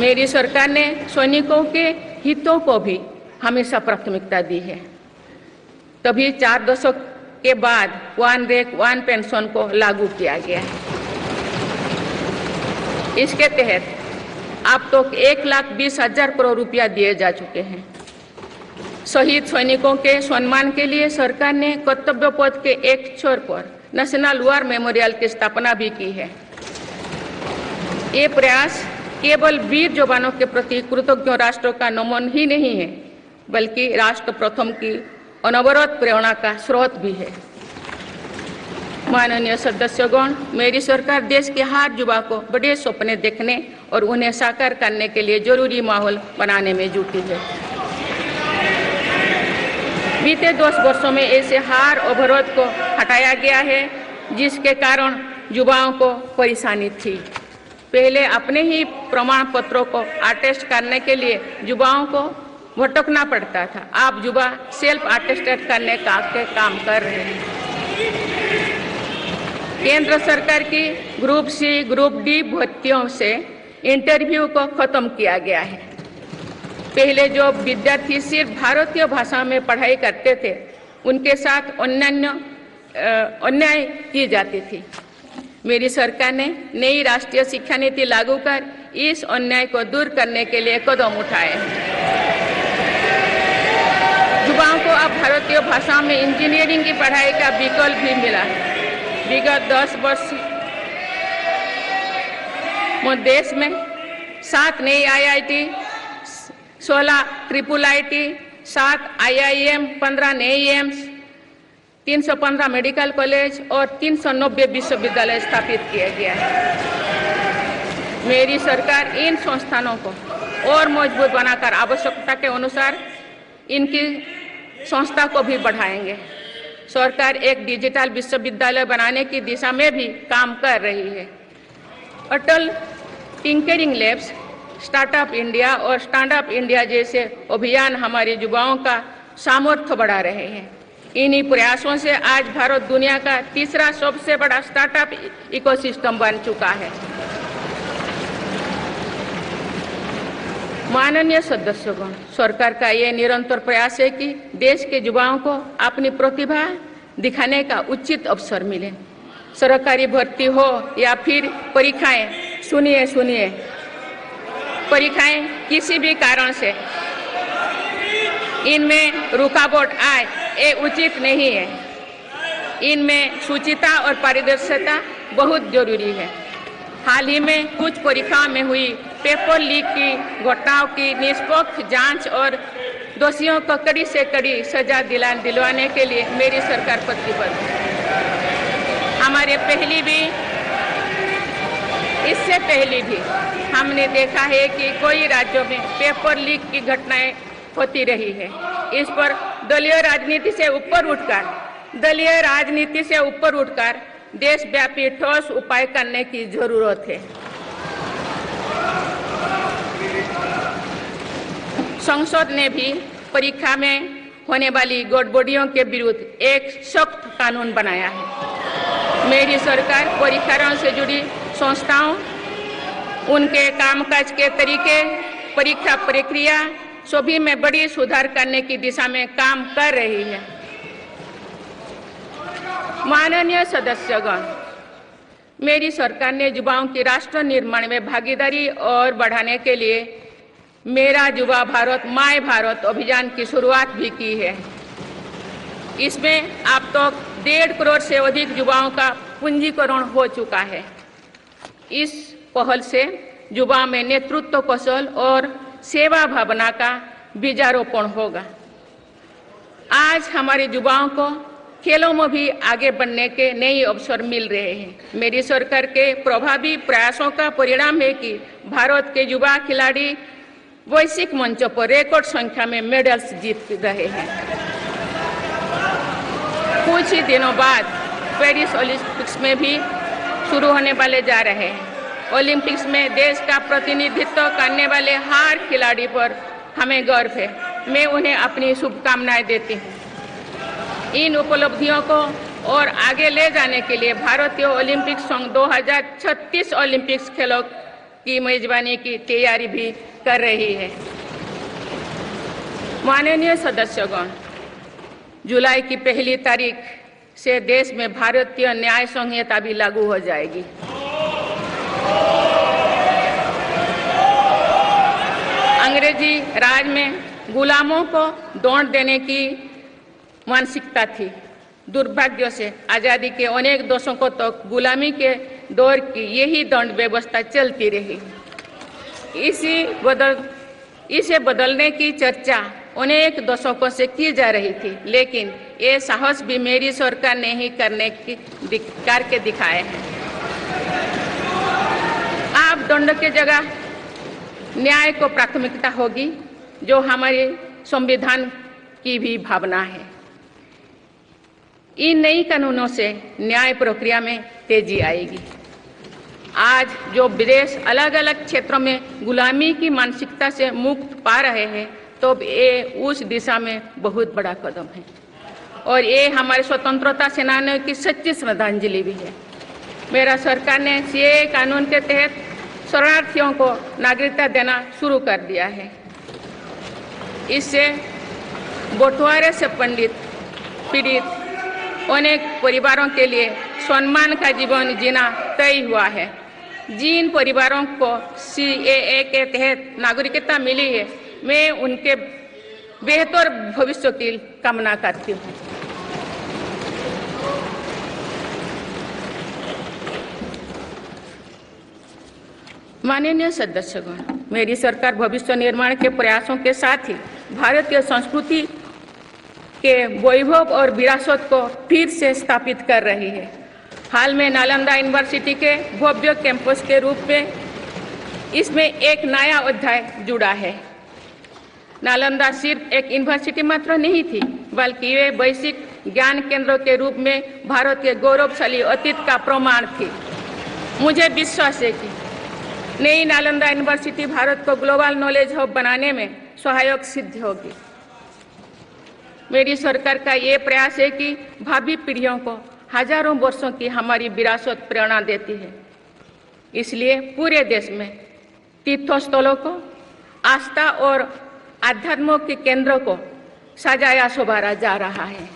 मेरी सरकार ने सैनिकों के हितों को भी हमेशा प्राथमिकता दी है। तभी 4 दशक के बाद वन रैंक वन पेंशन को लागू किया गया है। इसके तहत अब तक 1,20,000 करोड़ रुपया दिए जा चुके हैं। शहीद सैनिकों के सम्मान के लिए सरकार ने कर्तव्य पथ के एक छोर पर नेशनल वॉर मेमोरियल की स्थापना भी की है। ये प्रयास केवल वीर जवानों के प्रति कृतज्ञ राष्ट्र का नमन ही नहीं है, बल्कि राष्ट्र प्रथम की अनवरत प्रेरणा का स्रोत भी है। माननीय सदस्यगण, मेरी सरकार देश के हर युवा को बड़े सपने देखने और उन्हें साकार करने के लिए जरूरी माहौल बनाने में जुटी है। बीते 10 वर्षों में ऐसे हर अवरोध को हटाया गया है जिसके कारण युवाओं को परेशानी थी। पहले अपने ही प्रमाण पत्रों को अटेस्ट करने के लिए युवाओं को भटकना पड़ता था। अब युवा सेल्फ अटेस्टेड करने का काम कर रहे हैं। केंद्र सरकार की ग्रुप सी ग्रुप डी भर्तियों से इंटरव्यू को खत्म किया गया है। पहले जो विद्यार्थी सिर्फ भारतीय भाषा में पढ़ाई करते थे उनके साथ अन्याय की जाती थी। मेरी सरकार ने नई राष्ट्रीय शिक्षा नीति लागू कर इस अन्याय को दूर करने के लिए कदम उठाए हैं। युवाओं को अब भारतीय भाषा में इंजीनियरिंग की पढ़ाई का विकल्प भी मिला है। विगत 10 वर्ष में देश में 7 नई IIT, 16 IIIT, 7 IIM, 15 नए एम्स, 315 मेडिकल कॉलेज और 390 विश्वविद्यालय स्थापित किया गया है। मेरी सरकार इन संस्थानों को और मजबूत बनाकर आवश्यकता के अनुसार इनकी संस्था को भी बढ़ाएंगे। सरकार एक डिजिटल विश्वविद्यालय बनाने की दिशा में भी काम कर रही है। अटल टिंकरिंग लैब्स, स्टार्टअप इंडिया और स्टैंडअप इंडिया जैसे अभियान हमारे युवाओं का सामर्थ्य बढ़ा रहे हैं। इन्हीं प्रयासों से आज भारत दुनिया का तीसरा सबसे बड़ा स्टार्टअप इकोसिस्टम बन चुका है। माननीय सदस्यगण, सरकार का ये निरंतर प्रयास है कि देश के युवाओं को अपनी प्रतिभा दिखाने का उचित अवसर मिले। सरकारी भर्ती हो या फिर परीक्षाएं, सुनिए, परीक्षाएं किसी भी कारण से इनमें रुकावट आए, ये उचित नहीं है। इनमें शुचिता और पारदर्शिता बहुत जरूरी है। हाल ही में कुछ परीक्षाओं में हुई पेपर लीक की घटनाओं की निष्पक्ष जांच और दोषियों को कड़ी से कड़ी सजा दिलवाने के लिए मेरी सरकार प्रतिबद्ध है। इससे पहले भी हमने देखा है कि कई राज्यों में पेपर लीक की घटनाएं होती रही है। इस पर दलीय राजनीति से ऊपर उठकर देशव्यापी ठोस उपाय करने की जरूरत है। संसद ने भी परीक्षा में होने वाली गड़बड़ियों के विरुद्ध एक सख्त कानून बनाया है। मेरी सरकार परीक्षाओं से जुड़ी संस्थाओं, उनके कामकाज के तरीके, परीक्षा प्रक्रिया सभी में बड़ी सुधार करने की दिशा में काम कर रही है। माननीय सदस्यगण, मेरी सरकार ने युवाओं की राष्ट्र निर्माण में भागीदारी और बढ़ाने के लिए मेरा युवा भारत माय भारत अभियान की शुरुआत भी की है। इसमें अब तक 1.5 करोड़ से अधिक युवाओं का पंजीकरण हो चुका है। इस पहल से युवाओं में नेतृत्व कौशल और सेवा भावना का बीजारोपण होगा। आज हमारे युवाओं को खेलों में भी आगे बढ़ने के नए अवसर मिल रहे हैं। मेरी सरकार के प्रभावी प्रयासों का परिणाम है कि भारत के युवा खिलाड़ी वैश्विक मंचों पर रिकॉर्ड संख्या में मेडल्स जीत रहे हैं। कुछ ही दिनों बाद पेरिस ओलंपिक्स में भी शुरू होने वाले जा रहे हैं। ओलंपिक्स में देश का प्रतिनिधित्व करने वाले हर खिलाड़ी पर हमें गर्व है। मैं उन्हें अपनी शुभकामनाएं देती हूँ। इन उपलब्धियों को और आगे ले जाने के लिए भारतीय ओलंपिक संघ 2036 ओलंपिक्स खेलों की मेजबानी की तैयारी भी कर रही है। माननीय सदस्यगण, जुलाई की 1 तारीख से देश में भारतीय न्याय संहिता भी लागू हो जाएगी। अंग्रेजी राज में गुलामों को दौड़ देने की मानसिकता थी। दुर्भाग्य से आज़ादी के अनेक दशकों तक गुलामी के दौर की यही दंड व्यवस्था चलती रही। इसे बदलने की चर्चा अनेक दशकों से की जा रही थी, लेकिन ये साहस भी मेरी सरकार ने ही करके दिखाए हैं। अब दंड के जगह न्याय को प्राथमिकता होगी, जो हमारे संविधान की भी भावना है। इन नई कानूनों से न्याय प्रक्रिया में तेजी आएगी। आज जो देश अलग अलग क्षेत्रों में गुलामी की मानसिकता से मुक्त पा रहे हैं, तो ये उस दिशा में बहुत बड़ा कदम है और ये हमारे स्वतंत्रता सेनानियों की सच्ची श्रद्धांजलि भी है। मेरा सरकार ने सीएए कानून के तहत शरणार्थियों को नागरिकता देना शुरू कर दिया है। इससे बंटवारे से पीड़ित अनेक परिवारों के लिए सम्मान का जीवन जीना तय हुआ है। जिन परिवारों को सीएए के तहत नागरिकता मिली है, मैं उनके बेहतर भविष्य की कामना करती हूँ। माननीय सदस्यगण, मेरी सरकार भविष्य निर्माण के प्रयासों के साथ ही भारतीय संस्कृति के वैभव और विरासत को फिर से स्थापित कर रही है। हाल में नालंदा यूनिवर्सिटी के भव्य कैंपस के रूप में इसमें एक नया अध्याय जुड़ा है। नालंदा सिर्फ एक यूनिवर्सिटी मात्र नहीं थी, बल्कि वे वैश्विक ज्ञान केंद्र के रूप में भारत के गौरवशाली अतीत का प्रमाण थी। मुझे विश्वास है कि नई नालंदा यूनिवर्सिटी भारत को ग्लोबल नॉलेज हब बनाने में सहायक सिद्ध होगी। मेरी सरकार का ये प्रयास है कि भावी पीढ़ियों को हजारों वर्षों की हमारी विरासत प्रेरणा देती है। इसलिए पूरे देश में तीर्थस्थलों को आस्था और आध्यात्म के केंद्रों को सजाया संवारा जा रहा है।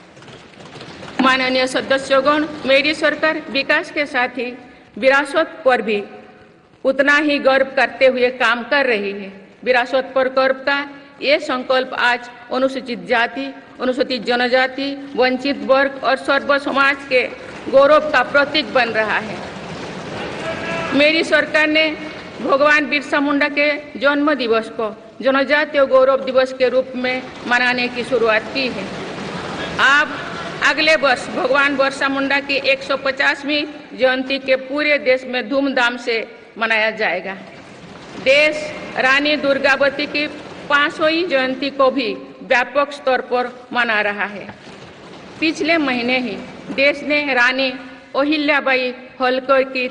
माननीय सदस्यगण, मेरी सरकार विकास के साथ ही विरासत पर भी उतना ही गर्व करते हुए काम कर रही है। विरासत पर गर्व का ये संकल्प आज अनुसूचित जाति, अनुसूचित जनजाति, वंचित वर्ग और सर्व समाज के गौरव का प्रतीक बन रहा है। मेरी सरकार ने भगवान बिरसा मुंडा के जन्म दिवस को जनजातीय गौरव दिवस के रूप में मनाने की शुरुआत की है। अब अगले वर्ष भगवान बिरसा मुंडा की 150वीं जयंती के पूरे देश में धूमधाम से मनाया जाएगा। देश रानी दुर्गावती की 500वीं जयंती को भी व्यापक स्तर पर मना रहा है। पिछले महीने ही देश ने रानी अहिल्याबाई होलकर की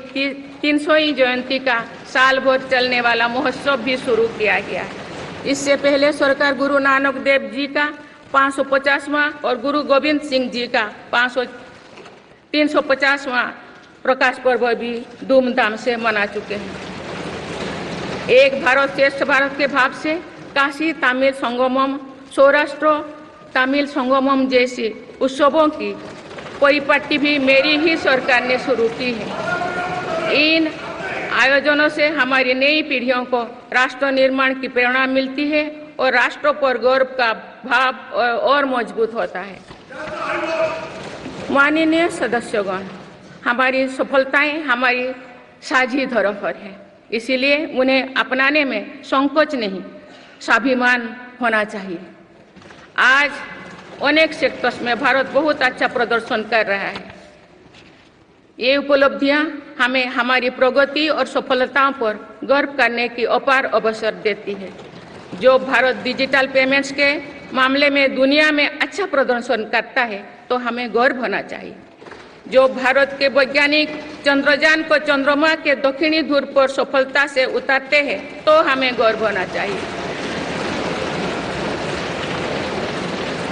300वीं जयंती का साल भर चलने वाला महोत्सव भी शुरू किया गया है। इससे पहले सरकार गुरु नानक देव जी का 550वां और गुरु गोविंद सिंह जी का 350वां प्रकाश पर्व भी धूमधाम से मना चुके हैं। एक भारत श्रेष्ठ भारत के भाव से काशी तमिल संगमम, सौराष्ट्र तमिल संगमम जैसी उत्सवों की परिपाटी भी मेरी ही सरकार ने शुरू की है। इन आयोजनों से हमारी नई पीढ़ियों को राष्ट्र निर्माण की प्रेरणा मिलती है और राष्ट्र पर गौरव का भाव और मजबूत होता है। माननीय सदस्यगण, हमारी सफलताएं हमारी साझी धरोहर है, इसीलिए उन्हें अपनाने में संकोच नहीं, स्वाभिमान होना चाहिए। आज अनेक सेक्टर्स में भारत बहुत अच्छा प्रदर्शन कर रहा है। ये उपलब्धियां हमें हमारी प्रगति और सफलताओं पर गर्व करने की अपार अवसर देती है। जो भारत डिजिटल पेमेंट्स के मामले में दुनिया में अच्छा प्रदर्शन करता है तो हमें गर्व होना चाहिए। जो भारत के वैज्ञानिक चंद्रयान को चंद्रमा के दक्षिणी ध्रुव पर सफलता से उतारते हैं तो हमें गर्व होना चाहिए।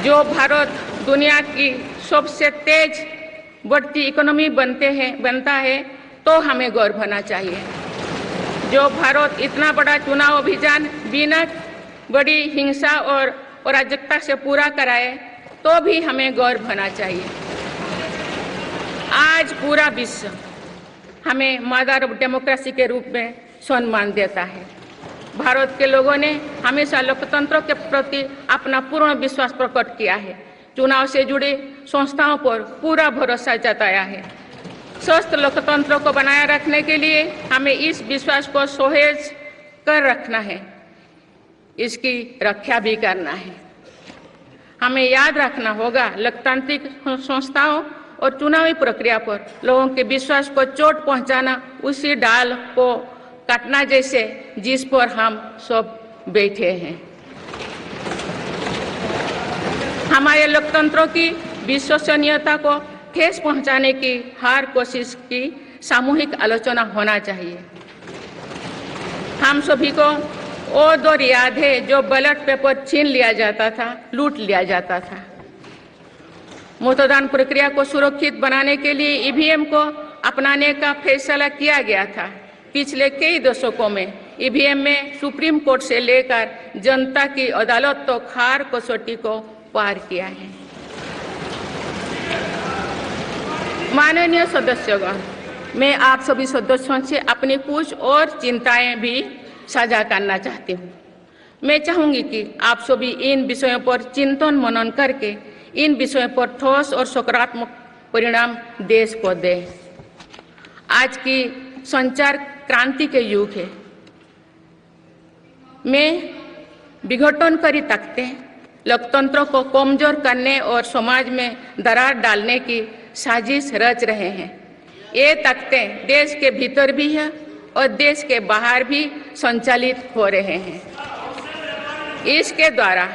जो भारत दुनिया की सबसे तेज बढ़ती इकोनॉमी बनता है तो हमें गर्व होना चाहिए। जो भारत इतना बड़ा चुनाव अभियान बिना बड़ी हिंसा और अराजकता से पूरा कराए तो भी हमें गर्व होना चाहिए। आज पूरा विश्व हमें मदर ऑफ डेमोक्रेसी के रूप में सम्मान देता है। भारत के लोगों ने हमेशा लोकतंत्र के प्रति अपना पूर्ण विश्वास प्रकट किया है। चुनाव से जुड़े संस्थाओं पर पूरा भरोसा जताया है। स्वस्थ लोकतंत्र को बनाए रखने के लिए हमें इस विश्वास को सुसह्य कर रखना है, इसकी रक्षा भी करना है। हमें याद रखना होगा, लोकतांत्रिक संस्थाओं और चुनावी प्रक्रिया पर लोगों के विश्वास को चोट पहुंचाना उसी डाल को काटना जैसे जिस पर हम सब बैठे हैं। हमारे लोकतंत्रों की विश्वसनीयता को ठेस पहुंचाने की हर कोशिश की सामूहिक आलोचना होना चाहिए। हम सभी को वो दौर याद है जो बैलेट पेपर छीन लिया जाता था, लूट लिया जाता था। मतदान प्रक्रिया को सुरक्षित बनाने के लिए ईवीएम को अपनाने का फैसला किया गया था। पिछले कई दशकों में ईवीएम में सुप्रीम कोर्ट से लेकर जनता की अदालत तो हर कसौटी को पार किया है। माननीय सदस्यगण, मैं आप सभी सदस्यों से अपनी कुछ और चिंताएं भी साझा करना चाहती हूँ। मैं चाहूंगी कि आप सभी इन विषयों पर चिंतन मनन करके इन विषयों पर ठोस और सकारात्मक परिणाम देश को दें। आज की संचार क्रांति के युग है में विघटनकारी ताकतें लोकतंत्र को कमजोर करने और समाज में दरार डालने की साजिश रच रहे हैं। ये ताकतें देश के भीतर भी है और देश के बाहर भी संचालित हो रहे हैं। इसके द्वारा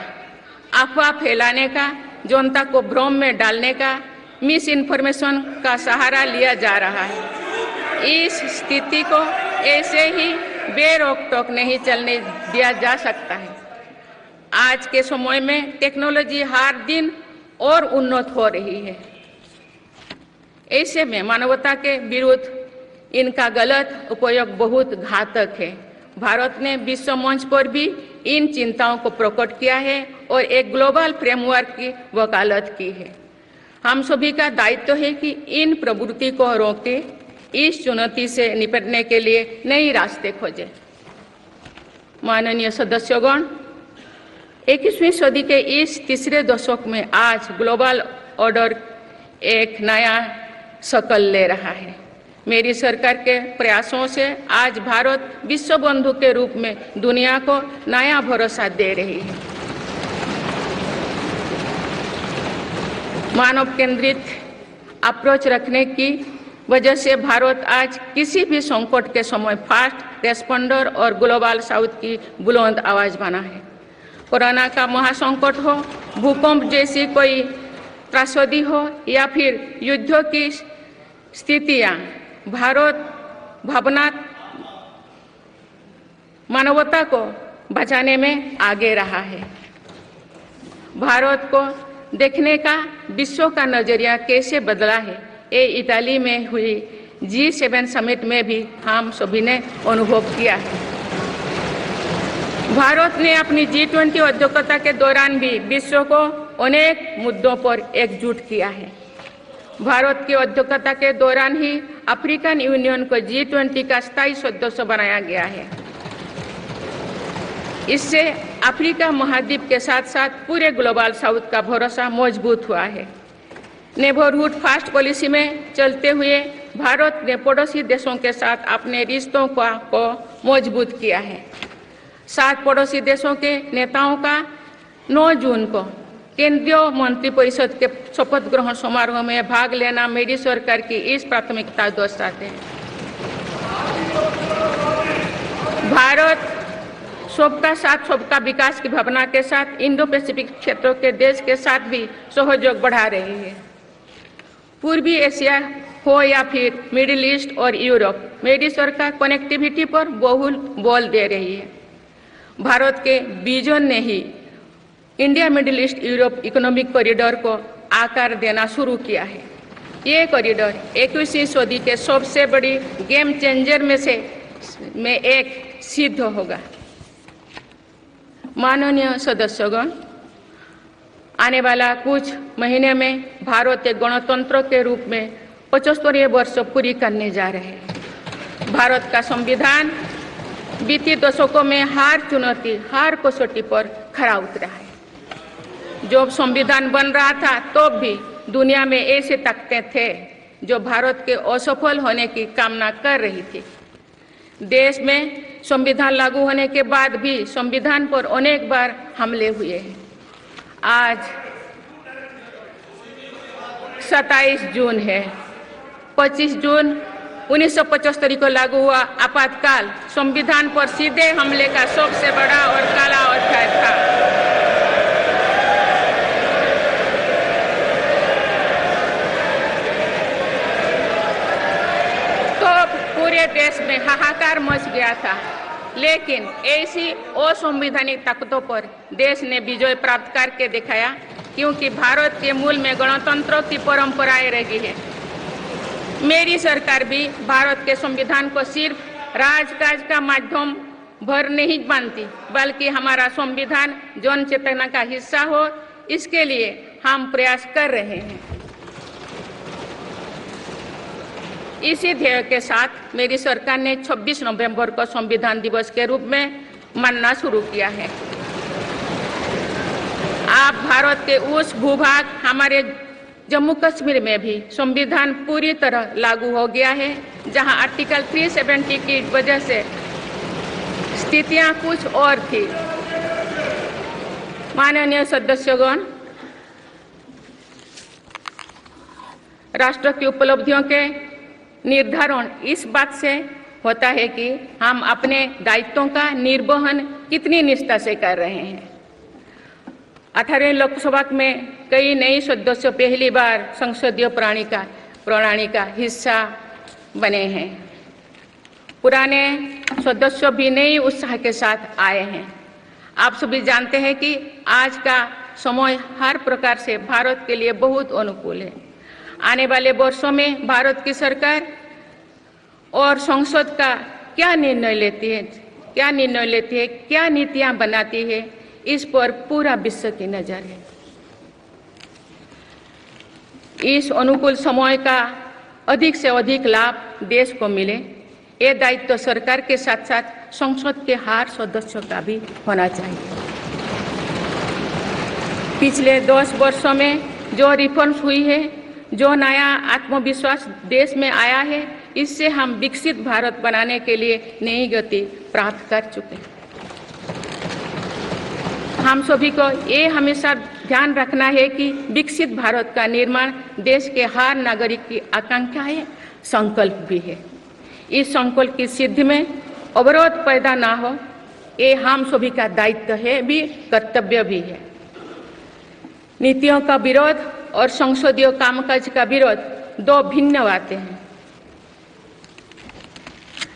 अफवाह फैलाने का, जनता को भ्रम में डालने का, मिस इन्फॉर्मेशन का सहारा लिया जा रहा है। इस स्थिति को ऐसे ही बेरोक टोक नहीं चलने दिया जा सकता है। आज के समय में टेक्नोलॉजी हर दिन और उन्नत हो रही है। ऐसे में मानवता के विरुद्ध इनका गलत उपयोग बहुत घातक है। भारत ने विश्व मंच पर भी इन चिंताओं को प्रकट किया है और एक ग्लोबल फ्रेमवर्क की वकालत की है। हम सभी का दायित्व है कि इन प्रवृत्ति को रोके, इस चुनौती से निपटने के लिए नए रास्ते खोजें। माननीय सदस्यगण, 21वीं सदी के इस तीसरे दशक में आज ग्लोबल ऑर्डर एक नया शक्ल ले रहा है। मेरी सरकार के प्रयासों से आज भारत विश्व बंधु के रूप में दुनिया को नया भरोसा दे रही है। मानव केंद्रित अप्रोच रखने की वजह से भारत आज किसी भी संकट के समय फास्ट रेस्पॉन्डर और ग्लोबल साउथ की बुलंद आवाज बना है। कोरोना का महासंकट हो, भूकंप जैसी कोई त्रासदी हो या फिर युद्धों की स्थितियां, भारत मानवता को बचाने में आगे रहा है। भारत को देखने का विश्व का नजरिया कैसे बदला है, ये इताली में हुई G7 समिट में भी हम सभी ने अनुभव किया है। भारत ने अपनी G20 अध्यक्षता के दौरान भी विश्व को अनेक मुद्दों पर एकजुट किया है। भारत की अध्यक्षता के दौरान ही अफ्रीकन यूनियन को G20 का स्थायी सदस्य बनाया गया है। इससे अफ्रीका महाद्वीप के साथ साथ पूरे ग्लोबल साउथ का भरोसा मजबूत हुआ है। नेबरहुड फास्ट पॉलिसी में चलते हुए भारत ने पड़ोसी देशों के साथ अपने रिश्तों को मजबूत किया है। 7 पड़ोसी देशों के नेताओं का 9 जून को केंद्रीय मंत्रिपरिषद के शपथ ग्रहण समारोह में भाग लेना मेरी सरकार की इस प्राथमिकता दर्शाते हैं। भारत सबका साथ सबका विकास की भावना के साथ इंडो पैसिफिक क्षेत्रों के देश के साथ भी सहयोग बढ़ा रही है। पूर्वी एशिया हो या फिर मिडिल ईस्ट और यूरोप, मेरी सरकार कनेक्टिविटी पर बहुल बल दे रही है। भारत के विजन ने ही India Middle East Europe economic corridor को आकार देना शुरू किया है। ये कॉरिडोर 21वीं सदी के सबसे बड़ी गेम चेंजर में एक सिद्ध होगा। माननीय सदस्यगण, आने वाला कुछ महीने में भारत एक गणतंत्र के रूप में 75वें वर्ष पूरी करने जा रहे हैं। भारत का संविधान बीते दशकों में हर कसौटी पर खरा उतरा है। जब संविधान बन रहा था तो भी दुनिया में ऐसे ताकतें थे जो भारत के असफल होने की कामना कर रही थी। देश में संविधान लागू होने के बाद भी संविधान पर अनेक बार हमले हुए हैं। आज 27 जून है। 25 जून 1975 को लागू हुआ आपातकाल संविधान पर सीधे हमले का सबसे बड़ा और काला अध्याय था। पूरे देश में हाहाकार मच गया था, लेकिन ऐसी असंवैधानिक ताकतों पर देश ने विजय प्राप्त करके दिखाया, क्योंकि भारत के मूल में गणतंत्र की परंपराएं रही है। मेरी सरकार भी भारत के संविधान को सिर्फ राजकाज का माध्यम भर नहीं मानती, बल्कि हमारा संविधान जन चेतना का हिस्सा हो, इसके लिए हम प्रयास कर रहे हैं। इसी ध्येय के साथ मेरी सरकार ने 26 नवंबर को संविधान दिवस के रूप में मानना शुरू किया है। आप भारत के उस भूभाग हमारे जम्मू कश्मीर में भी संविधान पूरी तरह लागू हो गया है, जहां आर्टिकल 370 की वजह से स्थितियां कुछ और थी। माननीय सदस्यगण, राष्ट्र की उपलब्धियों के निर्धारण इस बात से होता है कि हम अपने दायित्वों का निर्वहन कितनी निष्ठा से कर रहे हैं। 18 लोकसभा में कई नए सदस्य पहली बार संसदीय प्रणाली का हिस्सा बने हैं। पुराने सदस्य भी नए उत्साह के साथ आए हैं। आप सभी जानते हैं कि आज का समय हर प्रकार से भारत के लिए बहुत अनुकूल है। आने वाले वर्षों में भारत की सरकार और संसद का क्या निर्णय लेती है, क्या नीतियां बनाती है, इस पर पूरा विश्व की नजर है। इस अनुकूल समय का अधिक से अधिक लाभ देश को मिले, ये दायित्व सरकार के साथ साथ संसद के हर सदस्य का भी होना चाहिए। पिछले 10 वर्षों में जो रिफॉर्म्स हुई है, जो नया आत्मविश्वास देश में आया है, इससे हम विकसित भारत बनाने के लिए नई गति प्राप्त कर चुके हैं। हम सभी को ये हमेशा ध्यान रखना है कि विकसित भारत का निर्माण देश के हर नागरिक की आकांक्षा है, संकल्प भी है। इस संकल्प की सिद्धि में अवरोध पैदा ना हो, ये हम सभी का दायित्व है, भी कर्तव्य भी है। नीतियों का विरोध और संसदीय कामकाज का विरोध दो भिन्न बातें हैं।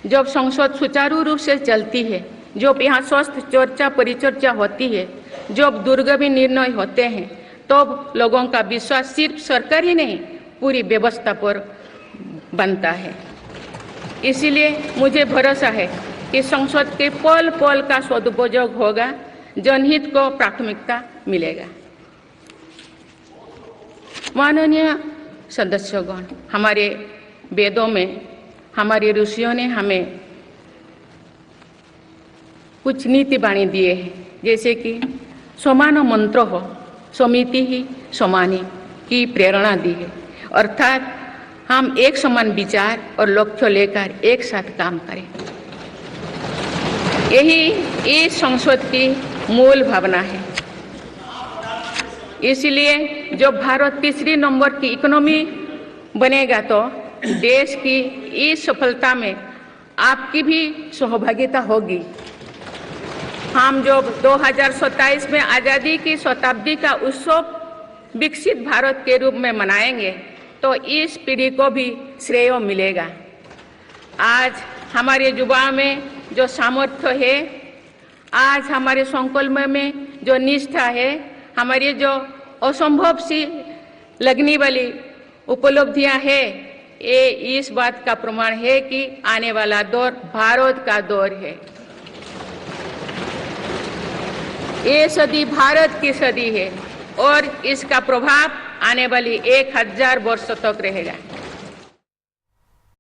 जब संसद सुचारू रूप से चलती है, जब यहाँ स्वस्थ चर्चा परिचर्चा होती है, जब दूरगामी निर्णय होते हैं, तब लोगों का विश्वास सिर्फ सरकार ही नहीं, पूरी व्यवस्था पर बनता है। इसीलिए मुझे भरोसा है कि संसद के पल पल का सदुपयोग होगा, जनहित को प्राथमिकता मिलेगा। माननीय सदस्यगण, हमारे वेदों में हमारे ऋषियों ने हमें कुछ नीति बाणी दिए हैं, जैसे कि समान मंत्र हो समिति ही समानी की प्रेरणा दी है। अर्थात हम एक समान विचार और लक्ष्य लेकर एक साथ काम करें, यही इस संसद की मूल भावना है। इसलिए जब भारत तीसरी नंबर की इकोनॉमी बनेगा तो देश की इस सफलता में आपकी भी सहभागिता होगी। हम जो 2027 में आज़ादी की शताब्दी का उत्सव विकसित भारत के रूप में मनाएंगे तो इस पीढ़ी को भी श्रेय मिलेगा। आज हमारे युवाओं में जो सामर्थ्य है, आज हमारे संकल्प में जो निष्ठा है, हमारी जो असंभव सी लगने वाली उपलब्धियां है, ये इस बात का प्रमाण है कि आने वाला दौर भारत का दौर है। ये सदी भारत की सदी है और इसका प्रभाव आने वाली 1000 वर्षों तक रहेगा।